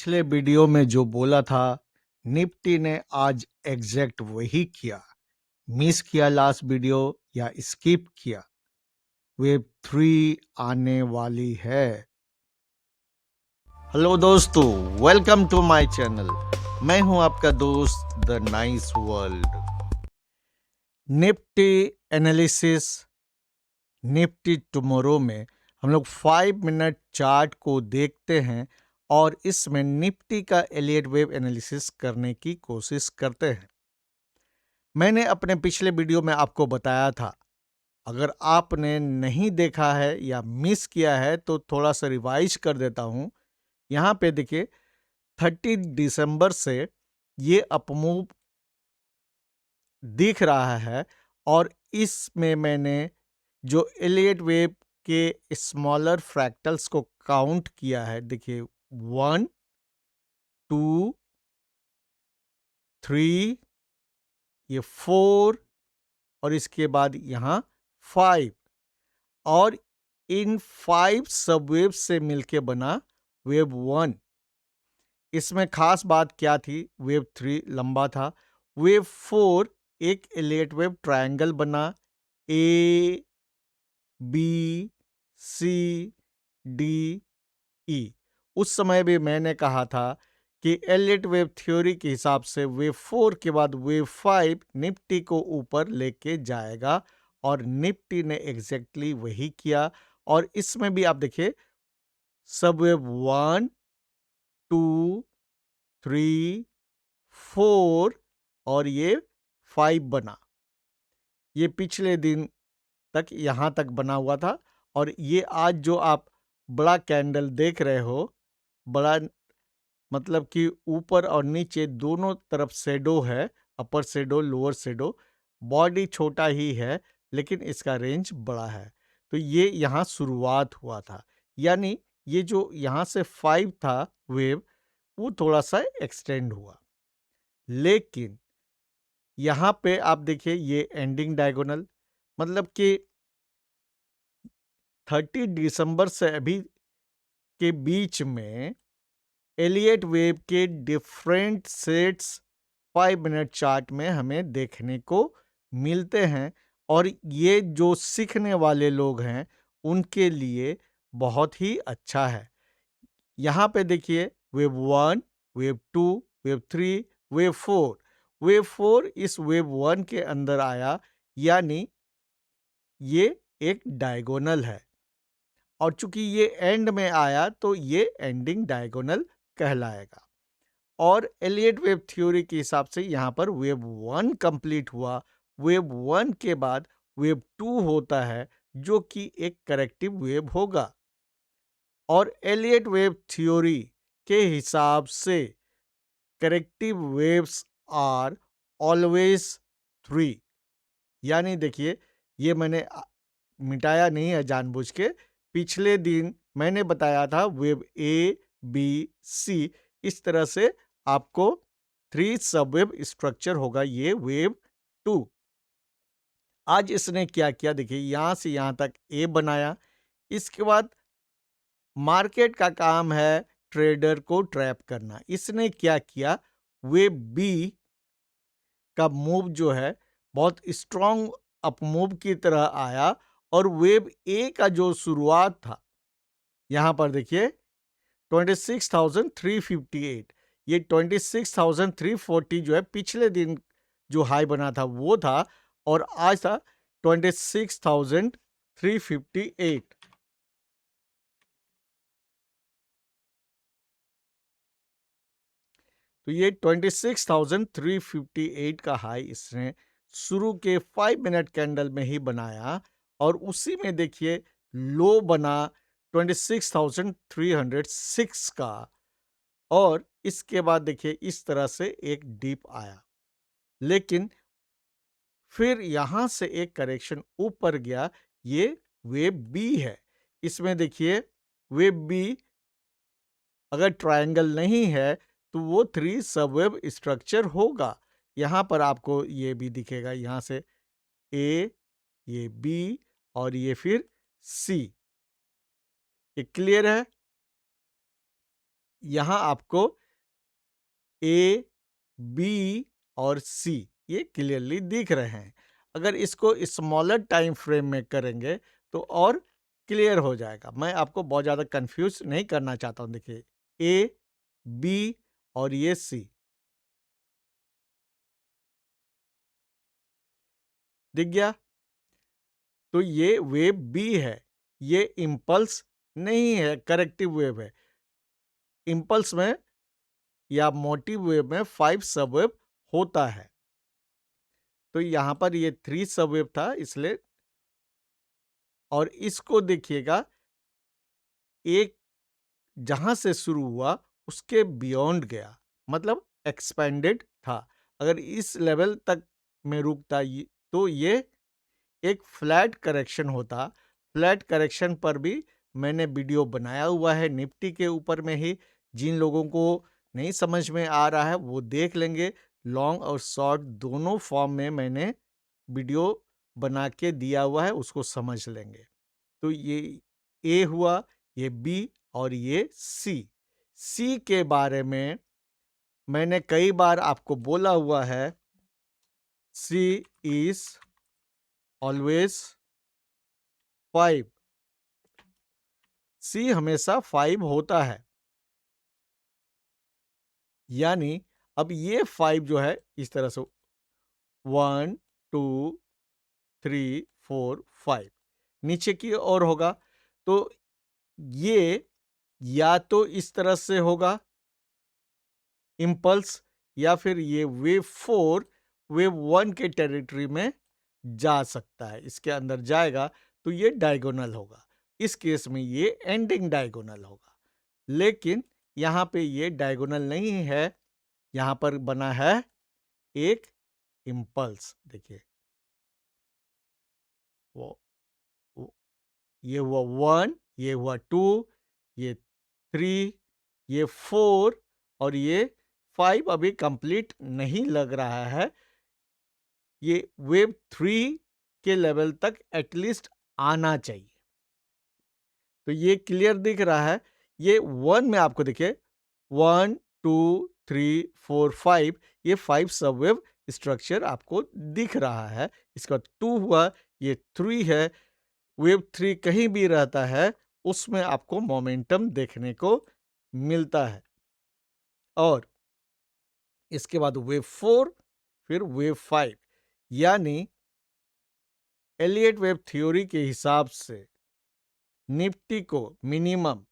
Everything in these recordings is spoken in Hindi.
पिछले वीडियो में जो बोला था, निफ्टी ने आज एग्जैक्ट वही किया। मिस किया लास्ट वीडियो या स्किप किया, वेब 3 आने वाली है। हेलो दोस्तों, वेलकम टू माय चैनल। मैं हूं आपका दोस्त the nice world. Nifty analysis, Nifty tomorrow में हम लोग 5 मिनट चार्ट को देखते हैं और इसमें निफ्टी का एलियट वेव एनालिसिस करने की कोशिश करते हैं। मैंने अपने पिछले वीडियो में आपको बताया था, अगर आपने नहीं देखा है या मिस किया है तो थोड़ा सा रिवाइज कर देता हूं। यहाँ पे देखिए 30 दिसंबर से ये अपमूव दिख रहा है और इसमें मैंने जो एलियट वेव के स्मॉलर फ्रैक्टल्स को काउंट किया है। देखिए 1, 2, 3, ये 4 और इसके बाद यहाँ 5 और इन 5 सबवेव से मिलके बना वेव 1। इसमें खास बात क्या थी, वेव 3 लंबा था, वेव 4 एक एलियट वेव ट्रायंगल बना, A B C D E. उस समय भी मैंने कहा था कि एलियट वेव थ्योरी के हिसाब से वेव 4 के बाद वेव 5 निफ्टी को ऊपर लेके जाएगा और निफ्टी ने एग्जैक्टली वही किया। और इसमें भी आप देखिए सब वेव 1, 2, 3, 4 और ये 5 बना। ये पिछले दिन तक यहाँ तक बना हुआ था और ये आज जो आप बड़ा कैंडल देख रहे हो, बड़ा मतलब कि ऊपर और नीचे दोनों तरफ शेडो है, अपर शेडो लोअर शेडो। बॉडी छोटा ही है लेकिन इसका रेंज बड़ा है। तो ये यहाँ शुरुआत हुआ था, यानी ये जो यहाँ से 5 था वेव, वो थोड़ा सा एक्सटेंड हुआ। लेकिन यहाँ पे आप देखिए ये एंडिंग डायगोनल, मतलब कि 30 दिसंबर से अभी के बीच में एलियट वेव के डिफरेंट सेट्स 5 मिनट चार्ट में हमें देखने को मिलते हैं और ये जो सीखने वाले लोग हैं उनके लिए बहुत ही अच्छा है। यहाँ पे देखिए wave 1, wave 2, wave 3, wave 4। Wave 4 इस वेव 1 के अंदर आया, यानी ये एक डायगोनल है और चूंकि ये एंड में आया तो ये एंडिंग डायगोनल कहलाएगा। और एलियट वेव थ्योरी के हिसाब से यहाँ पर वेव 1 कंप्लीट हुआ। वेव 1 के बाद वेव 2 होता है जो कि एक करेक्टिव वेव होगा। और एलियट वेव थ्योरी के हिसाब से करेक्टिव वेव्स आर ऑलवेज 3। यानी देखिए ये मैंने मिटाया नहीं है जानबूझ के। पिछले दिन मैंने बताया था वेव ए बी सी, इस तरह से आपको 3 सबवेव स्ट्रक्चर होगा ये वेव 2। आज इसने क्या किया, देखिए यहां से यहां तक ए बनाया। इसके बाद मार्केट का काम है ट्रेडर को ट्रैप करना। इसने क्या किया, वेव बी का मूव जो है बहुत स्ट्रॉन्ग अपमूव की तरह आया और वेव ए का जो शुरुआत था, यहां पर देखिए 26,358, ये 26,340 जो है पिछले दिन जो हाई बना था वो था और आज था 26,358। तो ये 26,358 का हाई इसने शुरू के 5 मिनट कैंडल में ही बनाया और उसी में देखिए लो बना 26,306 का और इसके बाद देखिए इस तरह से एक डीप आया। लेकिन फिर यहां से एक करेक्शन ऊपर गया, ये वेव बी है। इसमें देखिए वेव बी अगर ट्रायंगल नहीं है तो वो 3 सबवेव स्ट्रक्चर होगा। यहाँ पर आपको ये भी दिखेगा, यहाँ से ए, ये बी और ये फिर सी। ये क्लियर है? यहाँ आपको ए, बी और सी ये क्लियरली दिख रहे हैं। अगर इसको स्मॉलर टाइम फ्रेम में करेंगे तो और क्लियर हो जाएगा। मैं आपको बहुत ज़्यादा कंफ्यूज नहीं करना चाहता हूँ। देखिए ए, बी और ये सी दिख गया। तो ये वेव बी है, ये इम्पल्स नहीं है, करेक्टिव वेव है। इम्पल्स में या मोटिव वेव में 5 सबवेव होता है। तो यहाँ पर ये 3 सबवेव था इसलिए, और इसको देखिएगा एक जहाँ से शुरू हुआ उसके बियॉन्ड गया, मतलब एक्सपेंडेड था। अगर इस लेवल तक में रुकता तो ये एक फ्लैट करेक्शन होता। फ्लैट करेक्शन पर भी मैंने वीडियो बनाया हुआ है निफ्टी के ऊपर में ही। जिन लोगों को नहीं समझ में आ रहा है वो देख लेंगे। लॉन्ग और शॉर्ट दोनों फॉर्म में मैंने वीडियो बना के दिया हुआ है, उसको समझ लेंगे। तो ये ए हुआ, ये बी और ये सी। सी के बारे में मैंने कई बार आपको बोला हुआ है, सी इज ऑलवेज 5। सी हमेशा 5 होता है। यानी अब ये 5 जो है इस तरह से 1 2 3 4 5 नीचे की ओर होगा। तो ये या तो इस तरह से होगा इम्पल्स, या फिर ये वेव 4 वेव 1 के टेरिटरी में जा सकता है। इसके अंदर जाएगा तो ये डायगोनल होगा। इस केस में ये एंडिंग डायगोनल होगा। लेकिन यहाँ पे ये डायगोनल नहीं है, यहाँ पर बना है एक इम्पल्स। देखिए वो, वो ये हुआ 1, ये हुआ 2, ये 3, ये 4 और ये 5 अभी कंप्लीट नहीं लग रहा है। ये वेव 3 के लेवल तक एटलीस्ट आना चाहिए। तो ये क्लियर दिख रहा है। ये 1 में आपको देखिए 1 2 3 4 5 ये 5 सबवेव स्ट्रक्चर आपको दिख रहा है। इसका 2 हुआ, ये 3 है। वेव 3 कहीं भी रहता है उसमें आपको मोमेंटम देखने को मिलता है। और इसके बाद वेव 4, फिर वेव 5। यानी एलियट वेव थ्योरी के हिसाब से निफ्टी को मिनिमम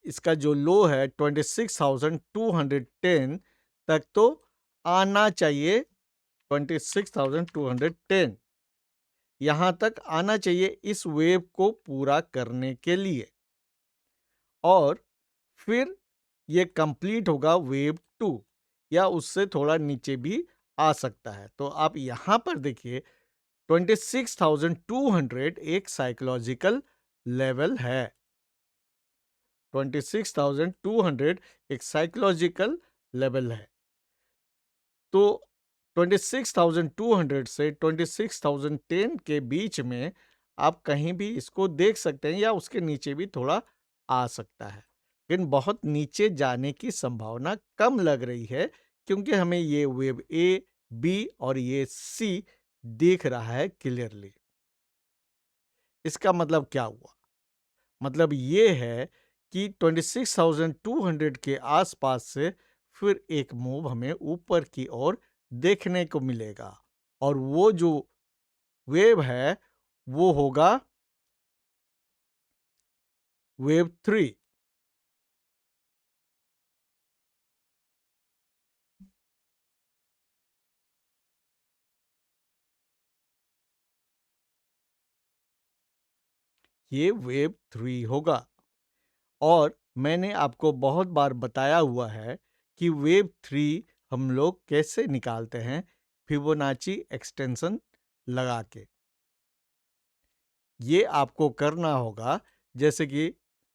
इसका जो लो है 26,210 तक तो आना चाहिए। 26,210 यहां तक आना चाहिए इस वेव को पूरा करने के लिए। और फिर ये कंप्लीट होगा वेव 2, या उससे थोड़ा नीचे भी आ सकता है। तो आप यहां पर देखिए 26,200 एक साइकोलॉजिकल लेवल है। 26,200 एक साइकोलॉजिकल लेवल है। तो 26,200 से 26,010 के बीच में आप कहीं भी इसको देख सकते हैं, या उसके नीचे भी थोड़ा आ सकता है। लेकिन बहुत नीचे जाने की संभावना कम लग रही है, क्योंकि हमें ये वेव ए, बी और ये सी दिख रहा है क्लियरली। इसका मतलब क्या हुआ? मतलब ये है कि 26,200 के आसपास से फिर एक मूव हमें ऊपर की ओर देखने को मिलेगा, और वो जो वेव है वो होगा वेव 3। ये वेव 3 होगा। और मैंने आपको बहुत बार बताया हुआ है कि वेव 3 हम लोग कैसे निकालते हैं, फिबोनाची एक्सटेंशन लगा के। ये आपको करना होगा, जैसे कि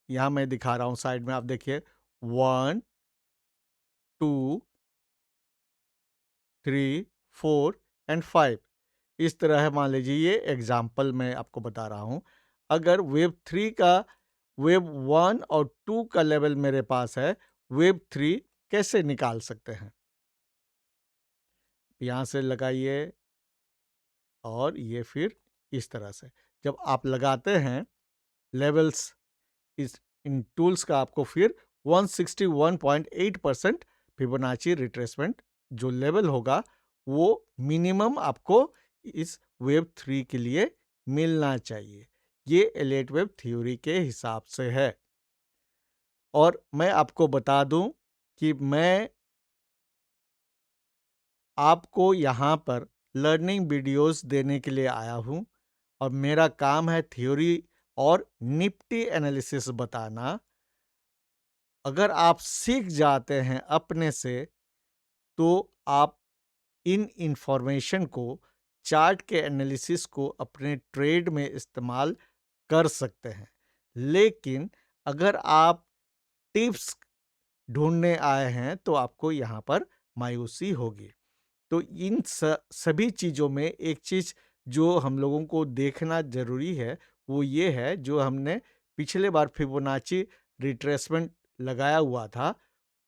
यहाँ मैं दिखा रहा हूँ साइड में, आप देखिए 1 2 3 4 एंड 5 इस तरह है। मान लीजिए ये एग्जाम्पल मैं आपको बता रहा हूँ। अगर वेव 3 का वेव 1 और 2 का लेवल मेरे पास है, वेव 3 कैसे निकाल सकते हैं? यहाँ से लगाइए और ये फिर इस तरह से। जब आप लगाते हैं लेवल्स इस इन टूल्स का, आपको फिर 161.8% फिबोनाची रिट्रेसमेंट जो लेवल होगा वो मिनिमम आपको इस वेव 3 के लिए मिलना चाहिए। ये एलियट वेव थ्योरी के हिसाब से है। और मैं आपको बता दूं कि मैं आपको यहाँ पर लर्निंग वीडियोस देने के लिए आया हूँ और मेरा काम है थ्योरी और निफ्टी एनालिसिस बताना। अगर आप सीख जाते हैं अपने से, तो आप इन इंफॉर्मेशन को, चार्ट के एनालिसिस को अपने ट्रेड में इस्तेमाल कर सकते हैं। लेकिन अगर आप टिप्स ढूंढने आए हैं तो आपको यहाँ पर मायूसी होगी। तो इन सभी चीज़ों में एक चीज़ जो हम लोगों को देखना ज़रूरी है, वो ये है, जो हमने पिछले बार फिबोनाची रिट्रेसमेंट लगाया हुआ था,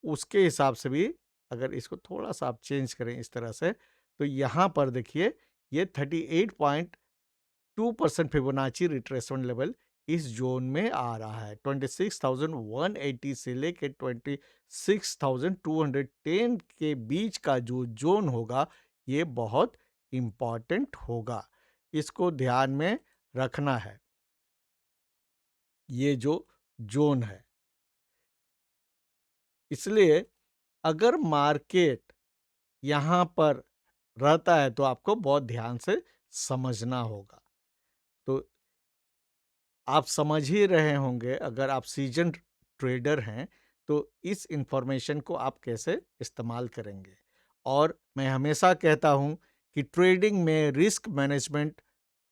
उसके हिसाब से भी अगर इसको थोड़ा-सा आप चेंज करें इस तरह से, तो यहाँ पर देखिए ये 38.2% फिबोनाची रिट्रेसमेंट लेवल इस ज़ोन में आ रहा है। 26,180 से लेके 26,210 के बीच का जो ज़ोन होगा, ये बहुत इम्पोर्टेंट होगा। इसको ध्यान में रखना है। ये जो ज़ोन है। इसलिए अगर मार्केट यहाँ पर रहता है तो आपको बहुत ध्यान से समझना होगा। तो आप समझ ही रहे होंगे, अगर आप सीजन्ड ट्रेडर हैं तो इस इंफॉर्मेशन को आप कैसे इस्तेमाल करेंगे। और मैं हमेशा कहता हूँ कि ट्रेडिंग में रिस्क मैनेजमेंट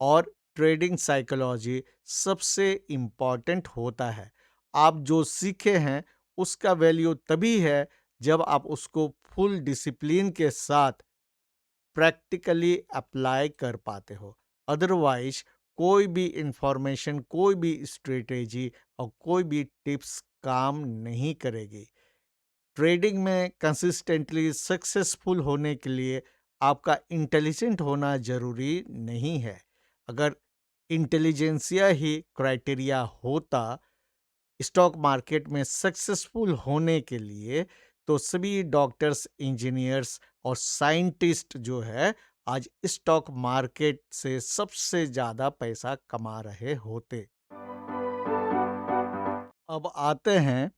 और ट्रेडिंग साइकोलॉजी सबसे इम्पॉर्टेंट होता है। आप जो सीखे हैं उसका वैल्यू तभी है जब आप उसको फुल डिसिप्लिन के साथ प्रैक्टिकली अप्लाई कर पाते हो। अदरवाइज कोई भी इंफॉर्मेशन, कोई भी स्ट्रेटेजी और कोई भी टिप्स काम नहीं करेगी। ट्रेडिंग में कंसिस्टेंटली सक्सेसफुल होने के लिए आपका इंटेलिजेंट होना जरूरी नहीं है। अगर इंटेलिजेंसिया ही क्राइटेरिया होता स्टॉक मार्केट में सक्सेसफुल होने के लिए, तो सभी डॉक्टर्स, इंजीनियर्स और साइंटिस्ट जो है आज स्टॉक मार्केट से सबसे ज्यादा पैसा कमा रहे होते। अब आते हैं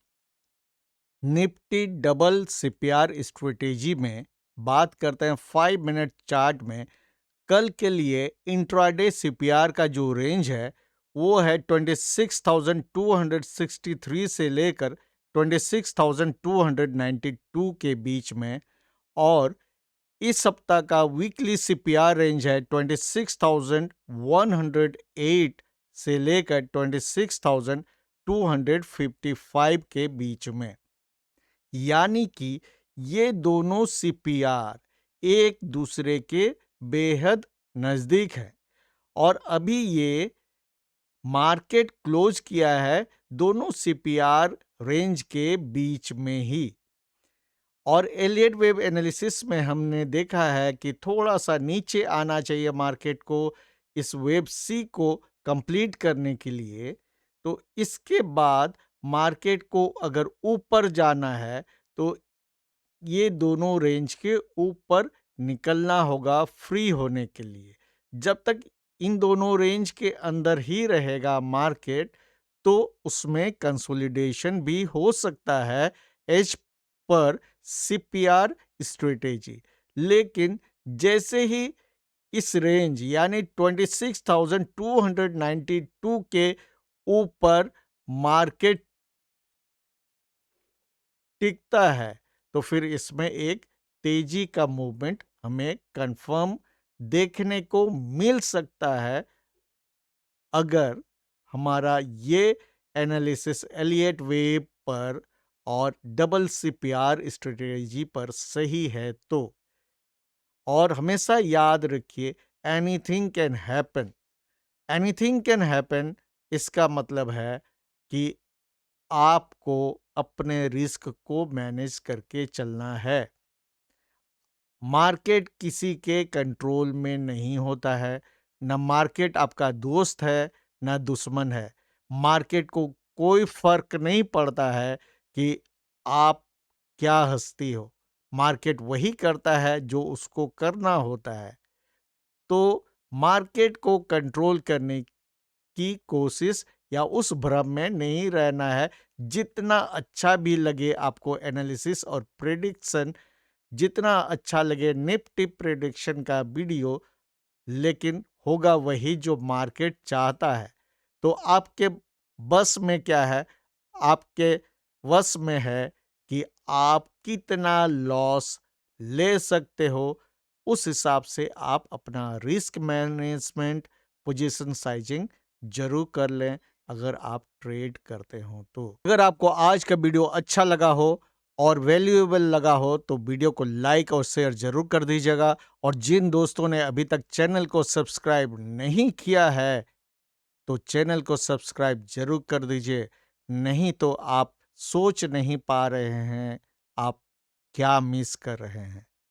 निफ्टी डबल सीपीआर स्ट्रेटेजी में। बात करते हैं 5 मिनट चार्ट में। कल के लिए इंट्राडे सीपीआर का जो रेंज है वो है 26,263 से लेकर 26,292 के बीच में। और इस सप्ताह का वीकली सीपीआर रेंज है 26,108 से लेकर 26,255 के बीच में। यानी कि ये दोनों सीपीआर एक दूसरे के बेहद नजदीक है और अभी ये मार्केट क्लोज किया है दोनों सीपीआर रेंज के बीच में ही। और एलियट वेव एनालिसिस में हमने देखा है कि थोड़ा सा नीचे आना चाहिए मार्केट को इस वेव सी को कंप्लीट करने के लिए। तो इसके बाद मार्केट को अगर ऊपर जाना है तो ये दोनों रेंज के ऊपर निकलना होगा फ्री होने के लिए। जब तक इन दोनों रेंज के अंदर ही रहेगा मार्केट, तो उसमें कंसोलिडेशन भी हो सकता है एज पर सीपीआर स्ट्रेटेजी। लेकिन जैसे ही इस रेंज यानी 26,292 के ऊपर मार्केट टिकता है, तो फिर इसमें एक तेजी का मूवमेंट हमें कंफर्म देखने को मिल सकता है, अगर हमारा ये एनालिसिस एलियट वेव पर और डबल सीपीआर स्ट्रेटेजी पर सही है तो। और हमेशा याद रखिए, anything can happen. Anything can happen इसका मतलब है कि आपको अपने रिस्क को मैनेज करके चलना है। मार्केट किसी के कंट्रोल में नहीं होता है, ना मार्केट आपका दोस्त है, ना दुश्मन है। मार्केट को कोई फ़र्क नहीं पड़ता है कि आप क्या हस्ती हो। मार्केट वही करता है जो उसको करना होता है। तो मार्केट को कंट्रोल करने की कोशिश या उस भ्रम में नहीं रहना है। जितना अच्छा भी लगे आपको एनालिसिस और प्रेडिक्शन, जितना अच्छा लगे निफ्टी प्रेडिक्शन का वीडियो, लेकिन होगा वही जो मार्केट चाहता है। तो आपके बस में क्या है? आपके वश में है कि आप कितना लॉस ले सकते हो। उस हिसाब से आप अपना रिस्क मैनेजमेंट, पोजीशन साइजिंग ज़रूर कर लें अगर आप ट्रेड करते हो तो। अगर आपको आज का वीडियो अच्छा लगा हो और वैल्यूएबल लगा हो तो वीडियो को लाइक और शेयर ज़रूर कर दीजिएगा। और जिन दोस्तों ने अभी तक चैनल को सब्सक्राइब नहीं किया है तो चैनल को सब्सक्राइब ज़रूर कर दीजिए। नहीं तो आप सोच नहीं पा रहे हैं आप क्या मिस कर रहे हैं।